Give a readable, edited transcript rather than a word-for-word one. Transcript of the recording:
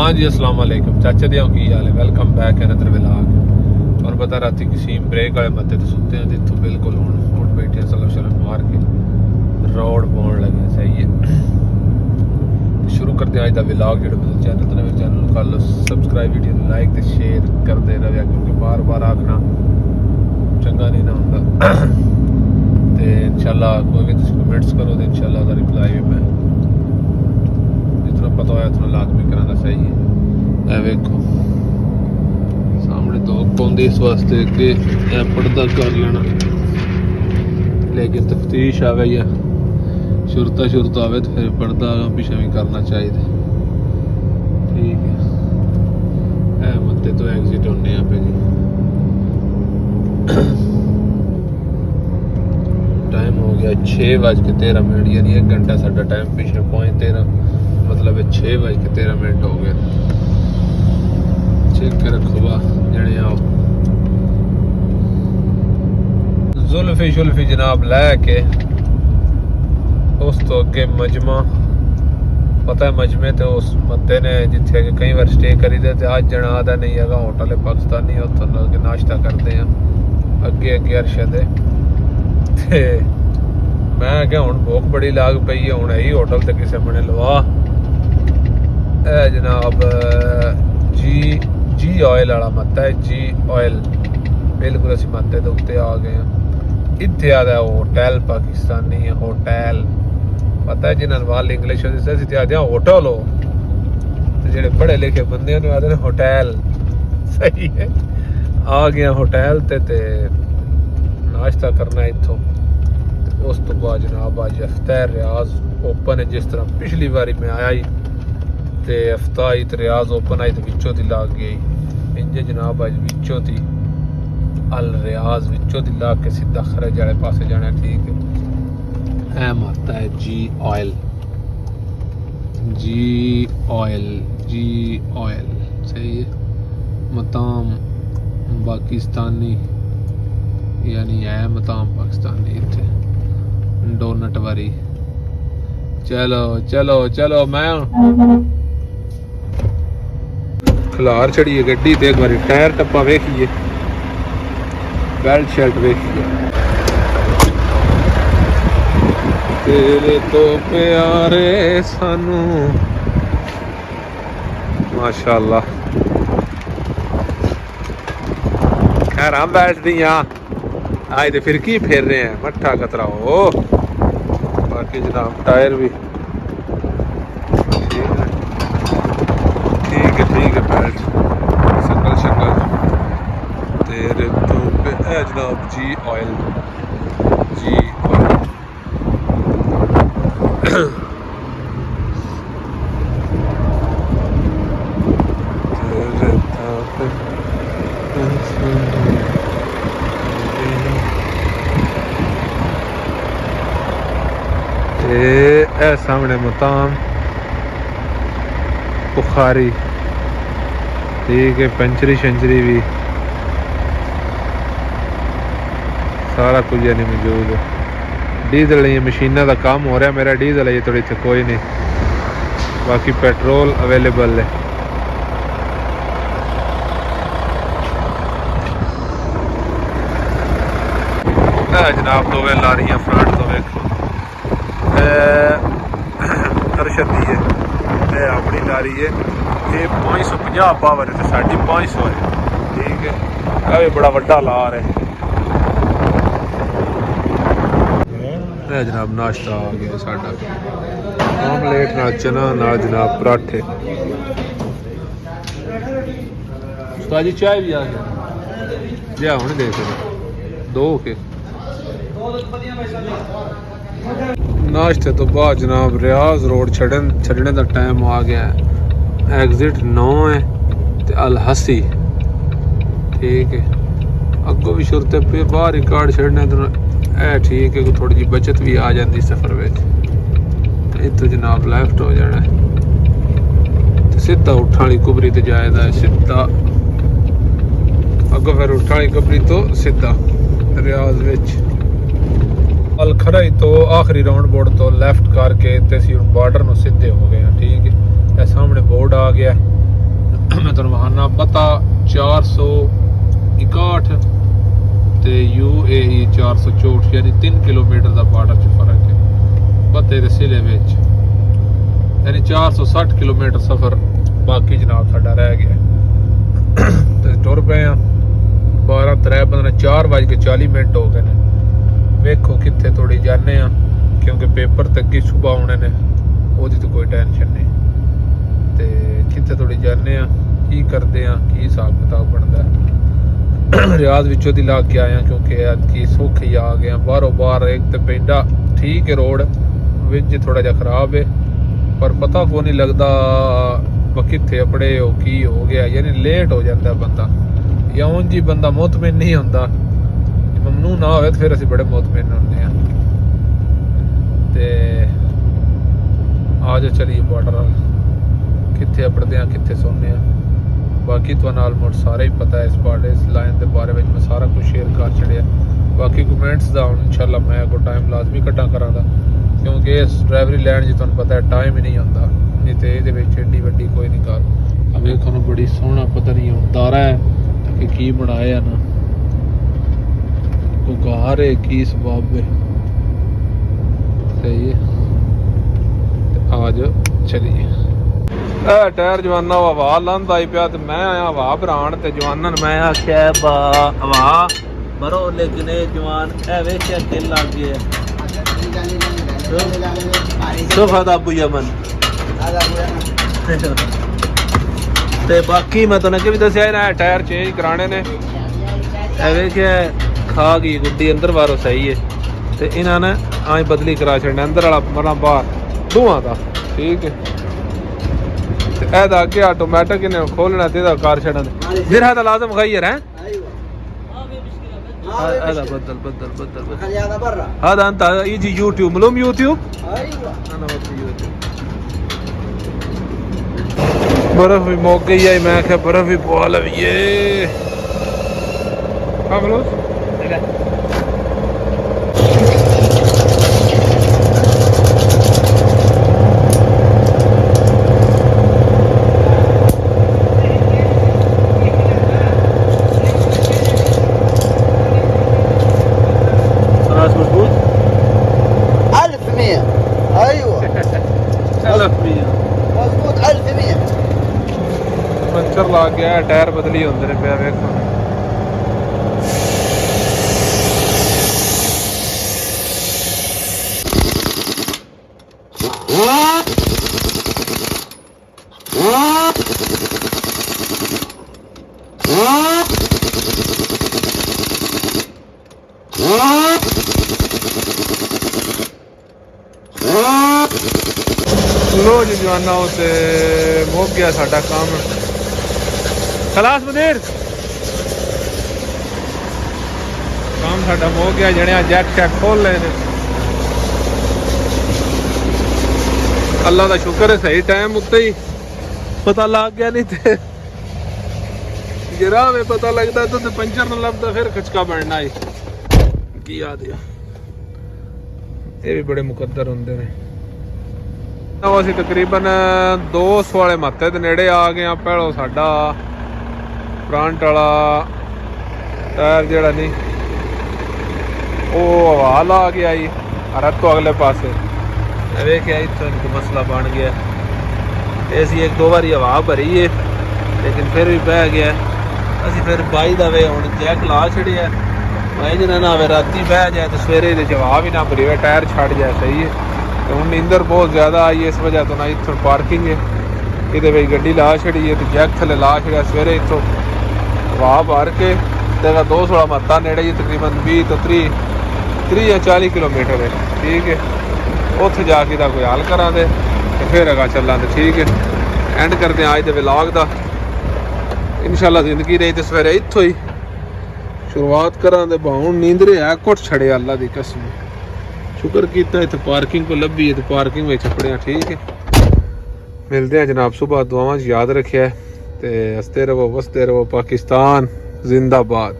हाँ जी अस्सलाम वालेकुम चाचा दिया की हाल है। Welcome back another vlog. और पता राती किसी ब्रेक वाले मत्ते तो सुते हैं जितों बिल्कुल हुण बैठे सलम शलम मार के रोड पाउण लगे। सही है, शुरू करते हैं आज का व्लॉग। जो चैनल तो नवे चैनल कर लो सब्सक्राइब, वीडियो लाइक तो शेयर करते रहे क्योंकि बार बार आखना चंगा नहीं ना होंदा। तो इंशाल्लाह कोई भी तुम कमेंट्स करो तो इंशाल्लाह का रिप्लाई भी मैं जितना पता होया उतना लाजमी कराना। सही है, वेखो सामने तो पौंदी इस वास्ते कि पर्दा कर लेना, लेकिन तफ्तीश आवे या शुरता आवे तो फिर पर्दा पीछे भी करना चाहिए। ठीक है, मत्ते तो एग्जिट होने पे जी। टाइम हो गया 6:13, यानी 1 घंटा साडा टाइम पीछे 5:13, मतलब 6:13 हो गए। चेक कर रखो जने आओ जुल्फी जनाब लैके उस तो अगे मजमा। पता है मजमे तो उस मत्ते ने जिथे कई बार स्टे करी दे। अज जना आदा नहीं है होटल है पाकिस्तानी, उत्थों नाश्ता करते हैं अगे अरशद। ते मैं क्या हुण भुख बड़ी लाग पई है, हुण यही होटल ते किसे बने लवा। ए जनाब जी ऑयल वाला मत्ता है, जी ऑयल बिल्कुल असी मत्ते दे उत्ते आ गए हैं। इत्थे आदा होटल पाकिस्तानी है होटल। पता है जिन्होंने वाल इंग्लिश आदि होटल हो तो जेडे पढ़े लिखे बंदे आदे होटल। सही है, आ गया होटल ते नाश्ता करना इत्थों। उस तो बाद जनाब अज अफ्तार रियाज ओपन है, जिस तरह पिछली बारी मैं आया ही ते अफ्ताई ते रियाज ओपन आई तो विचों दी लाग गई इंजे जनाब। अज विचों दी अल रियाज विचों दी लाग के सीधा खरज वाले पासे जाना। ठीक है, एम आता है जी ऑयल। सही है, मताम पाकिस्तानी यानी है मताम पाकिस्तानी इत्थे डोनट वारी। चलो मैं खलार चढ़िए गड्डी ते एक बारी टायर टप्पा वेखिए, बेल्ट शर्ट वेखिए। तेरे तो प्यारे सानू माशाअल्लाह। खैर हम बैठ दी आज तो फिर की फेर रहे हैं मट्ठा कतरा हो। बाकी जनाब टायर भी ठीक है बेल्ट शंगल तेरे तो पे जनाब जी ऑयल। ए सामने मताम बुखारी। ठीक है, पेंचरी शंचरी भी सारा कुछ यानी मौजूद है। डीजल ये मशीना का काम हो रहा है, मेरा डीजल है ये थोड़ी कोई नहीं, बाकी पेट्रोल अवेलेबल है। जनाब दो ला रही हैं फ्रंट तो वेखो अरशद दी है अपनी ला रही है। ये 550 पावर है, साड़ी 500 है। ठीक है, ये बड़ा वड्डा ला रहा है। जनाब नाश्ता आ गया साडा, ऑमलेट नाल चना नाल जनाब पराठे। जी चाय भी आ गया लिया हुण दे दो के नाश्ते तो बाद जनाब रियाज रोड छड़ने का टाइम आ गया है। एग्जिट 9 है ते अल हसी। ठीक है, अगों भी शुरते पे बाहर ही कार्ड छड़ने तो ठीक है, थोड़ी जी बचत भी आ जाती सफर में। इतो जनाब लैफ्ट हो जाना है तो सीधा उठा वाली कुबरी ते जाएगा है सीधा अगों, फिर उठा वाली कुबरी तो सीधा रियाज विच अल खराई तो आखिरी राउंड बोर्ड तो लैफ्ट करके ते सी बॉर्डर नु सीधे हो गए। ठीक है, सामने बोर्ड आ गया मैं तुहानू वहाना पता 461 ते UAE 464 यानी 3 किलोमीटर का बॉर्डर च फर्क है पते दे सिले विच यानी 460 किलोमीटर सफर बाकी जनाब साडा रह गया ते टुर पे आ 4:40 हो गए ने वेखो कित्थे थोड़ी जाने आ क्योंकि पेपर तक की सुबह आने ने ओदी तो कोई टेंशन नहीं ते कित्थे थोड़ी जाने आ की करते आ की हिसाब किताब बनता है रियाज विचों दी ला के आया क्योंकि आज की सुख ही आ गया बाहरों बाहर एक तो पेंडा ठीक है रोड विच थोड़ा जा खराब है पर पता को नहीं लगता कित्थे अपने हो की हो गया यानी लेट हो जाता बंदा या उन जी बंदा मुतमिन नहीं होंदा ममनू ना होवे तो फिर असीं बड़े मुतमिन होंदे आ ते आ जाओ चलिए बॉर्डर कित्थे अपड़दे आ कित्थे सोने आ बाकी तो नाल मुड़ सारा ही पता है इस बॉर्डर इस लाइन के बारे में मैं सारा कुछ शेयर कर छड़िया बाकी कमेंट्स का हुण इंशाल्लाह मैं कोई टाइम लाजमी कट्ठा करांगा क्योंकि इस ड्राइवरी लैंड जी तुहानू पता है टाइम ही नहीं होंदा नहीं तो ये एड्डी वड्डी कोई नहीं गल अब देखो ना बड़ी सोहना पता नहीं तारा है कि की बनाया ना गुगार है की सबब है सही है आज चलिए टायर जवाना हवा लांदा ही पिया ते मैं आया हवा भरान ते जवानन मैं आख्या बा हवा मरो लेकिन ये जवान ए वेखिया दिल लग गया सोफा दा अबू यमन ते बाकी मैं तुहानू अगे भी दस्सिया ना टायर चेंज कराने ने ए वेखिया खा गई गुड्डी अंदर बाहरों सही है ते इन्हां ने आई बदली करा छड़ना अंदर वाला मरना बाहर दोवां दा ठीक है ऐदा अगे ऑटोमेटिक इन्हें खोलना ते कार छड़ना मेरा दा लाजम गैर है هذا بدل هذا انت يجي يوتيوب ملوم يوتيوب ايوه انا بدي يوتيوب برف भी मुक गई है मैं क्या बर्फ भी पवा लविए हाँ फलोस पंचर लग गया टायर बदली होंदे ने पिया वेखो लो जी जवाना ते मुक गया साडा काम खलास मुदीर काम साडा मुक गया जने जैक शैक खोल ले अल्लाह का शुक्र है सही टाइम उत्ते ही पता लग गया नहीं थे जरा में पता लगता तो पंचर न लभदा फिर खचका बनना ही की याद है ये भी बड़े मुकद्दर होंदे ने ਅਸੀਂ ਤਕਰੀਬਨ 200 ਵਾਲੇ ਮੱਥੇ ਦੇ ਨੇੜੇ ਆ ਗਏ ਆ ਪਹਿਲੋਂ ਸਾਡਾ ਫਰੰਟ ਵਾਲਾ ਟਾਇਰ ਜਿਹੜਾ ਨਹੀਂ ਉਹ ਹਵਾ ਲਾ ਗਿਆ ਜੀ ਅਰ ਤੋਂ ਅਗਲੇ ਪਾਸੇ ਵੇਖਿਆ ਇੱਥੋਂ ਇੱਕ ਮਸਲਾ ਬਣ ਗਿਆ ਅਸੀਂ ਇੱਕ ਦੋ ਵਾਰੀ ਹਵਾ ਭਰੀ ਹੈ ਲੇਕਿਨ ਫਿਰ ਵੀ ਬਹਿ ਗਿਆ ਅਸੀਂ ਫਿਰ ਬਾਈ ਦਾ ਵੇ ਹੁਣ ਜੈਕ ਲਾ ਛੜਿਆ ਬਾਈ ਜਨਾ ਨਾ ਵੇ ਰਾਤੀ ਬਹਿ ਜਾਏ ਤੇ ਸਵੇਰੇ ਦੇ ਜਵਾਬ ਹੀ ਨਾ ਭਰੀ ਵੇ ਟਾਇਰ ਛੱਡ ਜਾਏ ਸਹੀ ਹੈ तो हूँ नींदर बहुत ज़्यादा आई इस वजह तो ना इतों पार्किंग है ये गड्डी ला छड़ी है तो जैक थले ला छड़िया सवेरे इतों हवा भर के जगह 200 मत्ता नेड़े ही तकरीबन 20 तो 30 या 40 किलोमीटर है ठीक है उत्थे जाके कोई हाल करा दे तो फिर अगा चलां ठीक है एंड करते हैं अज दे व्लॉग दा इंशाल्लाह जिंदगी रही तो सवेरे इतों ही शुरुआत करा दे भाव नींदरे है कुछ छड़े अल्लाह दी कसम शुक्र किया इतने पार्किंग को लभी है तो पार्किंग में छपड़िया ठीक है मिलते हैं जनाब सुबह दुआवां याद रखिया है ते हंसते रहो वसते रहो पाकिस्तान जिंदाबाद।